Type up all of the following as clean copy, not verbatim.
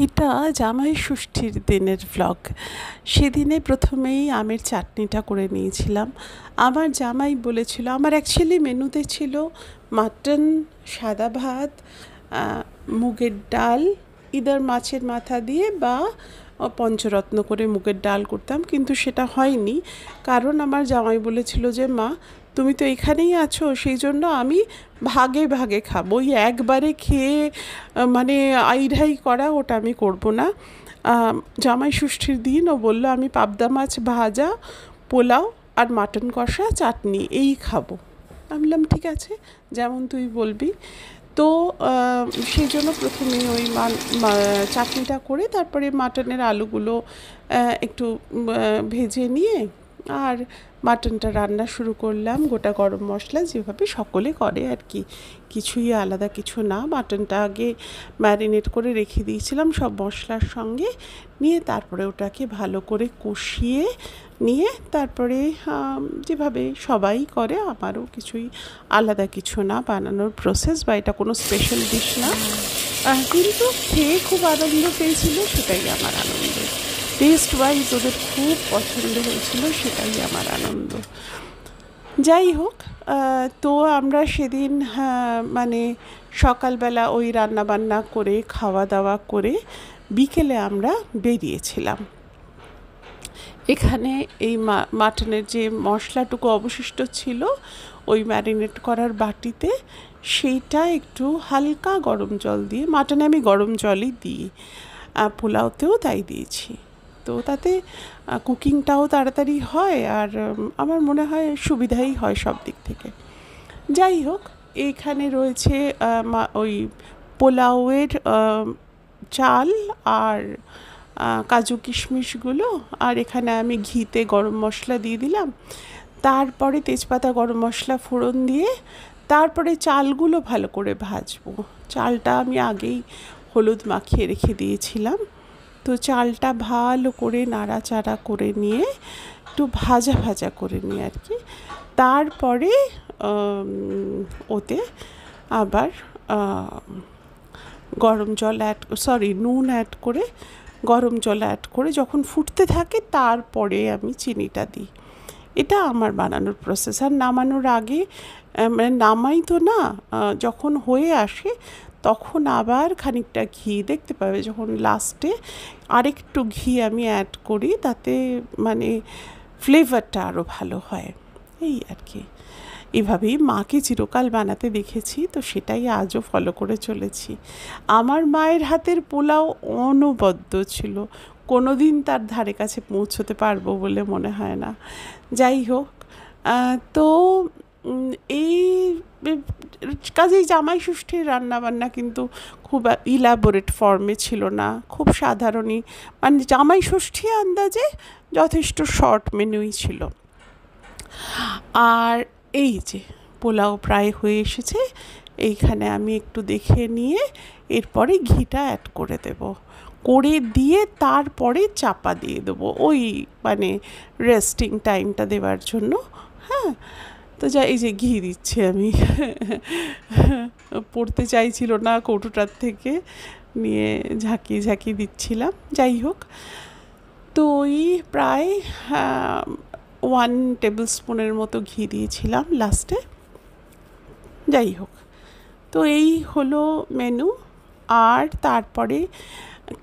এটা জামাই ষষ্ঠীর দিনের ভ্লগ। সেদিনে প্রথমেই আমের চাটনিটা করে নিয়েছিলাম। আমার জামাই বলেছিল, আমার অ্যাকচুয়ালি মেনুতে ছিল মাটন, সাদা ভাত, মুগের ডাল, ইদার মাছের মাথা দিয়ে বা পঞ্চরত্ন করে মুগের ডাল করতাম, কিন্তু সেটা হয়নি। কারণ আমার জামাই বলেছিল যে মা তুমি তো এখানেই আছো, সেই জন্য আমি ভাগে ভাগে খাবো, ওই একবারে খেয়ে মানে আইঢাই করা ওটা আমি করব না। জামাই ষষ্ঠীর দিন ও বললো আমি পাবদা মাছ ভাজা, পোলাও আর মাটন কষা, চাটনি এই খাবো। আমি বললাম ঠিক আছে, যেমন তুই বলবি। তো সেই জন্য প্রথমে ওই চাটনিটা করে তারপরে মাটনের আলুগুলো একটু ভেজে নিয়ে আর মাটনটা রান্না শুরু করলাম। গোটা গরম মশলা যেভাবে সকলে করে আর কি, কিছুই আলাদা কিছু না। মাটনটা আগে ম্যারিনেট করে রেখে দিয়েছিলাম সব মশলার সঙ্গে, নিয়ে তারপরে ওটাকে ভালো করে কষিয়ে নিয়ে তারপরে যেভাবে সবাই করে, আমারও কিছুই আলাদা কিছু না বানানোর প্রসেস, বা এটা কোনো স্পেশাল ডিশ না, কিন্তু খেয়ে খুব আনন্দ পেয়েছিল, সেটাই আমার আনন্দ। টেস্ট ওয়াইজ ওদের খুব পছন্দ হয়েছিল, সেটাই আমার আনন্দ। যাই হোক, তো আমরা সেদিন মানে সকালবেলা ওই রান্নাবান্না করে খাওয়া দাওয়া করে বিকেলে আমরা বেরিয়েছিলাম। এখানে এই মাটনের যে মশলাটুকু অবশিষ্ট ছিল ওই ম্যারিনেট করার বাটিতে, সেইটা একটু হালকা গরম জল দিয়ে, মাটনে আমি গরম জলই দিই, পোলাওতেও তাই দিয়েছি। তো তাতে কুকিংটাও তাড়াতাড়ি হয় আর আমার মনে হয় সুবিধাই হয় সব দিক থেকে। যাই হোক, এইখানে রয়েছে ওই পোলাওয়ের চাল আর কাজু কিশমিশগুলো, আর এখানে আমি ঘিতে গরম মশলা দিয়ে দিলাম, তারপরে তেজপাতা গরম মশলা ফোড়ন দিয়ে তারপরে চালগুলো ভালো করে ভাজবো। চালটা আমি আগেই হলুদ মাখিয়ে রেখে দিয়েছিলাম। তো চালটা ভালো করে নাড়াচাড়া করে নিয়ে একটু ভাজা ভাজা করে নিয়ে আর কি, তারপরে ওতে আবার নুন অ্যাড করে গরম জল অ্যাড করে যখন ফুটতে থাকে তারপরে আমি চিনিটা দিই। এটা আমার বানানোর প্রসেস। আর নামানোর আগে মানে নামাই তো না, যখন হয়ে আসে তখন আবার খানিকটা ঘি, দেখতে পাবে যখন লাস্টে আরেকটু ঘি আমি অ্যাড করি, তাতে মানে ফ্লেভারটা আরও ভালো হয়, এই আর কি। এভাবেই মাকে চিরকাল বানাতে দেখেছি, তো সেটাই আজও ফলো করে চলেছি। আমার মায়ের হাতের পোলাও অনবদ্য ছিল, কোনো দিন তার ধারে কাছে পৌঁছতে পারবো বলে মনে হয় না। যাই হোক, তো এই কাজেই জামাই ষষ্ঠীর রান্নাবান্না কিন্তু খুব ইলাবোরেট ফর্মে ছিল না, খুব সাধারণই, মানে জামাই ষষ্ঠী আন্দাজে যথেষ্ট শর্ট মেনুই ছিল। আর এই যে পোলাও প্রায় হয়ে এসেছে, এইখানে আমি একটু দেখে নিয়ে এরপরে ঘিটা অ্যাড করে দেব, করে দিয়ে তারপরে চাপা দিয়ে দেবো, ওই মানে রেস্টিং টাইমটা দেওয়ার জন্য। হ্যাঁ, তো এই যে ঘি দিচ্ছি আমি, পড়তে চাইছিল না কৌটোটার থেকে, নিয়ে ঝাঁকিয়ে ঝাঁকিয়ে দিচ্ছিলাম। যাই হোক, তো ওই প্রায় 1 টেবিল স্পুনের মতো ঘি দিয়েছিলাম লাস্টে। যাই হোক, তো এই হলো মেনু। আর তারপরে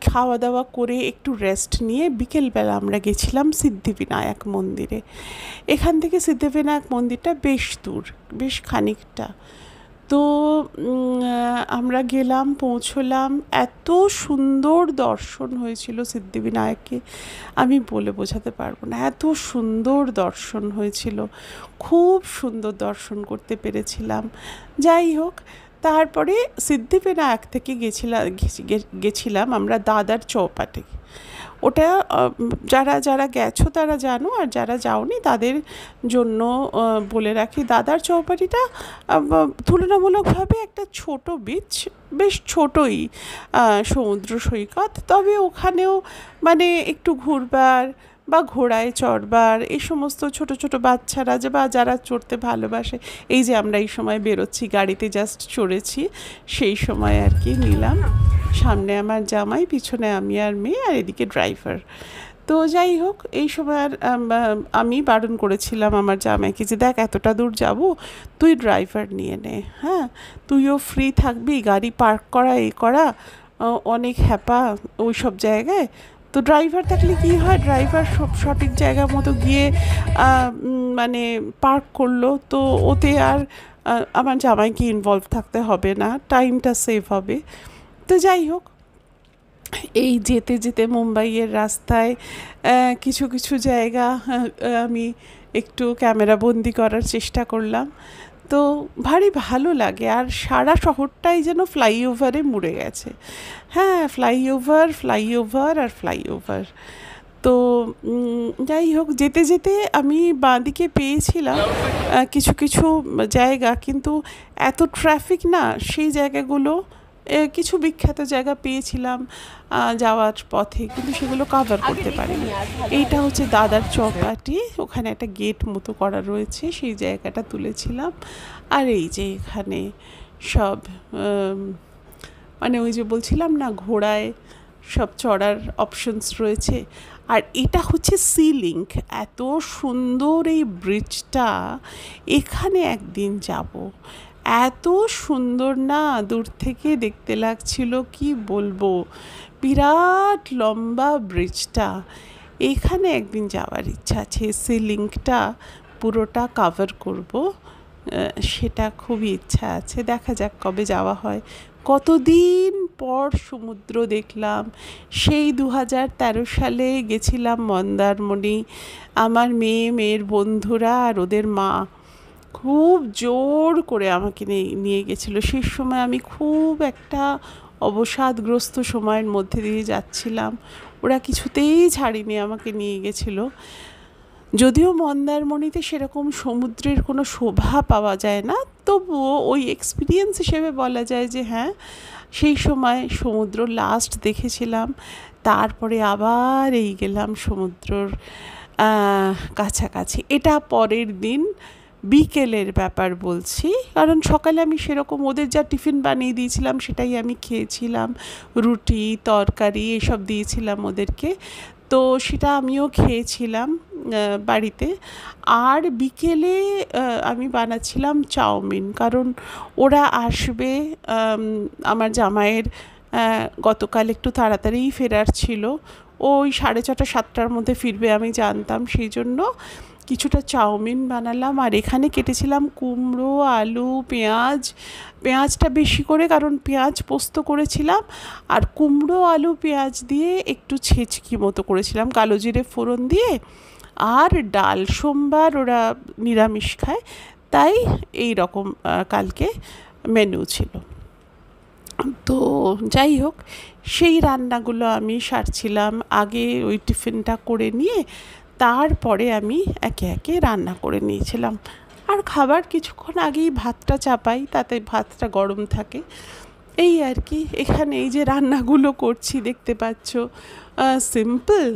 খাওয়া দাওয়া করে একটু রেস্ট নিয়ে বিকেলবেলা আমরা গেছিলাম সিদ্ধিবিনায়ক মন্দিরে। এখান থেকে সিদ্ধিবিনায়ক মন্দিরটা বেশ দূর, বেশ খানিকটা। তো আমরা গেলাম, পৌঁছলাম, এত সুন্দর দর্শন হয়েছিল সিদ্ধিবিনায়ককে, আমি বলে বোঝাতে পারবো না, এত সুন্দর দর্শন হয়েছিল, খুব সুন্দর দর্শন করতে পেরেছিলাম। যাই হোক, তারপরে সিদ্ধিবিনায়ক থেকে গেছিলাম আমরা দাদার চৌপাটি। ওটা যারা যারা গেছো তারা জানো, আর যারা যাওনি তাদের জন্য বলে রাখি, দাদার চৌপাটিটা তুলনামূলকভাবে একটা ছোট বিচ, বেশ ছোটই সমুদ্র সৈকত, তবে ওখানেও মানে একটু ঘুরবার বা ঘোড়ায় চড়বার, এই সমস্ত ছোট ছোট বাচ্চারা বা যারা চড়তে ভালোবাসে, এই যে আমরা এই সময় বেরোচ্ছি, গাড়িতে জাস্ট চড়েছি, সেই সময় আর কি নিলাম। সামনে আমার জামাই, পিছনে আমি আর মেয়ে, আর এদিকে ড্রাইভার। তো যাই হোক, এই সময় আর আমি বারণ করেছিলাম আমার জামাইকে যে দেখ এতটা দূর যাব, তুই ড্রাইভার নিয়ে নে, হ্যাঁ, তুইও ফ্রি থাকবি, গাড়ি পার্ক করা এই করা অনেক হ্যাপা ওই সব জায়গায়। তো ড্রাইভার থাকলে কী হয়, ড্রাইভার সব সঠিক জায়গা মতো গিয়ে মানে পার্ক করলো, তো ওতে আর আমার জামাইকে ইনভলভ থাকতে হবে না, টাইমটা সেভ হবে। তো যাই হোক, এই যেতে যেতে মুম্বাইয়ের রাস্তায় কিছু কিছু জায়গা আমি একটু ক্যামেরা বন্দি করার চেষ্টা করলাম। তো ভারী ভালো লাগে, আর সারা শহরটাই যেন ফ্লাইওভারে মুড়ে গেছে। হ্যাঁ, ফ্লাইওভার আর ফ্লাইওভার। তো যাই হোক, যেতে যেতে আমি বাঁদিকে পেয়েছিলাম কিছু কিছু জায়গা, কিন্তু এত ট্রাফিক না, সেই জায়গাগুলো কিছু বিখ্যাত জায়গা পেয়েছিলাম যাওয়ার পথে, কিন্তু সেগুলো কভার করতে পারিনি। এইটা হচ্ছে দাদার চৌপাটি, ওখানে একটা গেট মতো করা রয়েছে, সেই জায়গাটা তুলেছিলাম। আর এই যে এখানে সব মানে ওই যে বলছিলাম না, ঘোড়ায় সব চড়ার অপশনস রয়েছে। আর এটা হচ্ছে সি লিঙ্ক, এত সুন্দর এই ব্রিজটা, এখানে একদিন যাব। এত সুন্দর না, দূর থেকে দেখতে লাগছিল, কি বলবো, বিরাট লম্বা ব্রিজটা। এখানে একদিন যাওয়ার ইচ্ছা আছে, সি লিঙ্কটা পুরোটা কভার করব, সেটা খুবই ইচ্ছা আছে। দেখা যাক কবে যাওয়া হয়। কতদিন পর সমুদ্র দেখলাম, সেই 2013 সালে গেছিলাম মন্দারমণি, আমার মেয়ের বন্ধুরা আর ওদের মা খুব জোর করে আমাকে নিয়ে গেছিলো। সেই সময় আমি খুব একটা অবসাদগ্রস্ত সময়ের মধ্যে দিয়ে যাচ্ছিলাম, ওরা কিছুতেই ছাড়িনি, আমাকে নিয়ে গেছিলো। যদিও মন্দারমণিতে সেরকম সমুদ্রের কোনো শোভা পাওয়া যায় না, তবুও ওই এক্সপিরিয়েন্স হিসেবে বলা যায় যে হ্যাঁ, সেই সময় সমুদ্র লাস্ট দেখেছিলাম। তারপরে আবার এই গেলাম সমুদ্রর কাছাকাছি। এটা পরের দিন বিকেলের ব্যাপার বলছি, কারণ সকালে আমি সেরকম ওদের যা টিফিন বানিয়ে দিয়েছিলাম সেটাই আমি খেয়েছিলাম, রুটি তরকারি এসব দিয়েছিলাম ওদেরকে, তো সেটা আমিও খেয়েছিলাম বাড়িতে। আর বিকেলে আমি বানাচ্ছিলাম চাউমিন, কারণ ওরা আসবে, আমার জামাইয়ের গতকাল একটু তাড়াতাড়িই ফেরার ছিল, ওই 6:30 7টার মধ্যে ফিরবে আমি জানতাম, সেই জন্য কিছুটা চাউমিন বানালাম। আর এখানে কেটেছিলাম কুমড়ো, আলু, পেঁয়াজটা বেশি করে, কারণ পেঁয়াজ পোস্ত করেছিলাম, আর কুমড়ো আলু পেঁয়াজ দিয়ে একটু ছেঁচকি মতো করেছিলাম কালো জিরে ফোড়ন দিয়ে। আর ডাল, সোমবার ওরা নিরামিষ খায়, তাই এই রকম কালকে মেনু ছিল। তো যাই হোক, সেই রান্নাগুলো আমি সারছিলাম, আগে ওই টিফিনটা করে নিয়ে তারপরে আমি একে একে রান্না করে নিয়েছিলাম। আর খাবার কিছুক্ষণ আগেই ভাতটা চাপাই, তাতে ভাতটা গরম থাকে, এই আর কি। এখানে এই যে রান্নাগুলো করছি দেখতে পাচ্ছ, সিম্পল,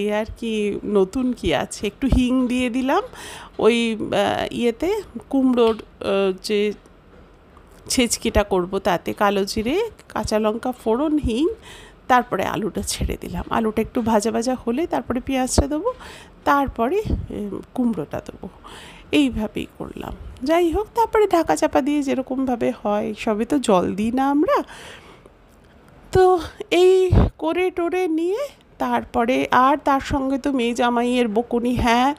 এ আর কি, নতুন কি আছে, একটু হিং দিয়ে দিলাম ওই ইয়েতে, কুমড়োর যে ছেঁচকিটা করব তাতে, কালো জিরে, কাঁচা লঙ্কা ফোড়ন, হিং, তারপরে আলুটা ছেড়ে দিলাম। আলুটা একটু ভাজা ভাজা হলে তারপরে পেঁয়াজটা দেবো, তারপরে কুমড়োটা দেবো, এইভাবেই করলাম। যাই হোক, তারপরে ঢাকা চাপা দিয়ে যেরকমভাবে হয়, সবে তো জল দিই না আমরা। তো এই করে টোরে নিয়ে তারপরে, আর তার সঙ্গে তো মেয়ে জামাইয়ের বকুনি, হ্যাঁ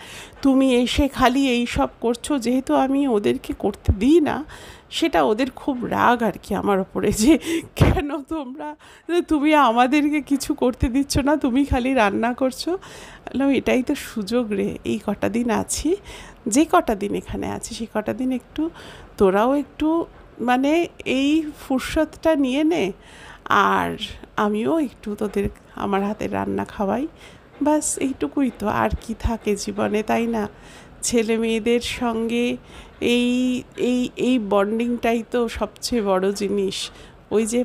তুমি এসে খালি এই সব করছো, যেহেতু আমি ওদেরকে করতে দিই না, সেটা ওদের খুব রাগ আর কি আমার ওপরে, যে কেন তুমি আমাদেরকে কিছু করতে দিচ্ছ না, তুমি খালি রান্না করছো। এটাই তো সুযোগ রে, এই কটা দিন আছি, যে কটা দিন এখানে আছি, সেই কটা দিন একটু তোরাও একটু মানে এই ফুরসতটা নিয়ে নে, আর আমিও একটু তোদের আমার হাতে রান্না খাওয়াই, ব্যাস এইটুকুই তো, আর কি থাকে জীবনে, তাই না? ছেলে মেয়েদের সঙ্গে এই এই এই বন্ডিংটাই তো সবচেয়ে বড় জিনিস। ওই যে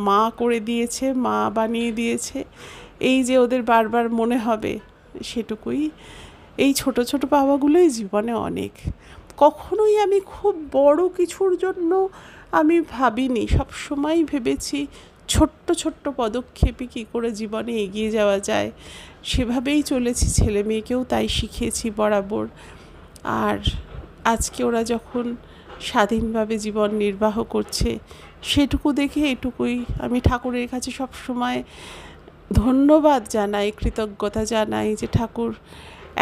মা করে দিয়েছে, মা বানিয়ে দিয়েছে, এই যে ওদের বারবার মনে হবে সেটুকুই। এই ছোট ছোট পাওয়াগুলোই জীবনে অনেক। কখনোই আমি খুব বড় কিছুর জন্য আমি ভাবিনি, সবসময় ভেবেছি ছোট্ট ছোট্ট পদক্ষেপে কী করে জীবনে এগিয়ে যাওয়া যায়, সেভাবেই চলেছি। ছেলে মেয়েকেও তাই শিখিয়েছি বরাবর। আর আজকে ওরা যখন স্বাধীনভাবে জীবন নির্বাহ করছে, সেটুকু দেখে এটুকুই আমি ঠাকুরের কাছে সবসময় ধন্যবাদ জানাই, কৃতজ্ঞতা জানাই যে ঠাকুর,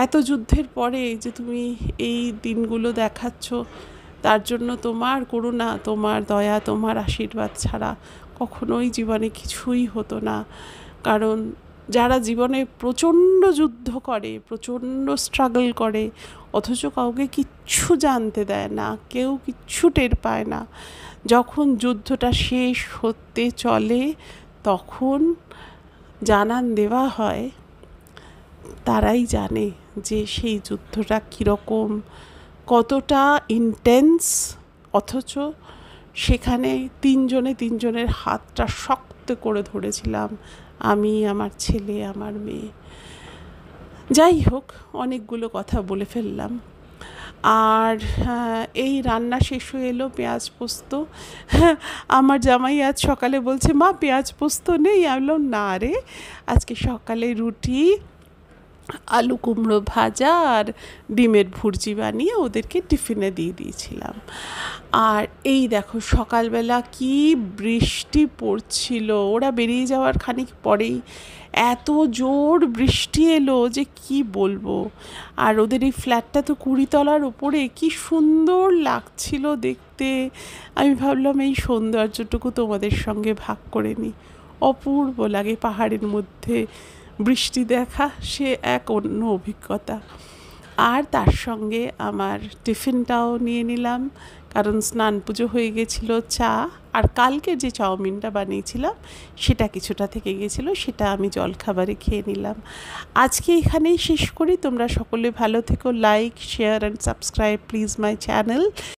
এত যুদ্ধের পরে যে তুমি এই দিনগুলো দেখাচ্ছ, তার জন্য তোমার করুণা, তোমার দয়া, তোমার আশীর্বাদ ছাড়া কখনোই জীবনে কিছুই হতো না। কারণ যারা জীবনে প্রচণ্ড যুদ্ধ করে, প্রচণ্ড স্ট্রাগল করে, অথচ কাউকে কিচ্ছু জানতে দেয় না, কেউ কিচ্ছু টের পায় না, যখন যুদ্ধটা শেষ হতে চলে তখন জানান দেওয়া হয়, তারাই জানে যে সেই যুদ্ধটা কীরকম, কতটা ইন্টেন্স। অথচ সেখানে তিনজনের হাতটা শক্ত করে ধরেছিলাম, আমি, আমার ছেলে, আমার মেয়ে। যাই হোক, অনেকগুলো কথা বলে ফেললাম। আর এই রান্না শেষ হয়ে এলো, পেঁয়াজ পোস্ত। আমার জামাই আজ সকালে বলছে, মা পেঁয়াজ পোস্ত নেই? আমি বললাম না রে, আজকে সকালে রুটি, আলু কুমড়ো ভাজা আর ডিমের ভুর্জি বানিয়ে ওদেরকে টিফিনে দিয়ে দিয়েছিলাম। আর এই দেখো সকালবেলা কি বৃষ্টি পড়ছিল, ওরা বেরিয়ে যাওয়ার খানিক পরেই এত জোর বৃষ্টি এলো যে কি বলবো। আর ওদের এই ফ্ল্যাটটা তো 20 তলার উপরে, কি সুন্দর লাগছিল দেখতে। আমি ভাবলাম এই সৌন্দর্যটুকু তোমাদের সঙ্গে ভাগ করে নিই। অপূর্ব লাগে পাহাড়ের মধ্যে বৃষ্টি দেখা, সে এক অন্য অভিজ্ঞতা। আর তার সঙ্গে আমার টিফিনটাও নিয়ে নিলাম, কারণ স্নান পুজো হয়ে গেছিলো। চা আর কালকে যে চাউমিনটা বানিয়েছিলাম সেটা কিছুটা থেকে গেছিলো, সেটা আমি জলখাবারে খেয়ে নিলাম। আজকে এখানেই শেষ করি। তোমরা সকলে ভালো থেকো। Like, share and subscribe please my channel.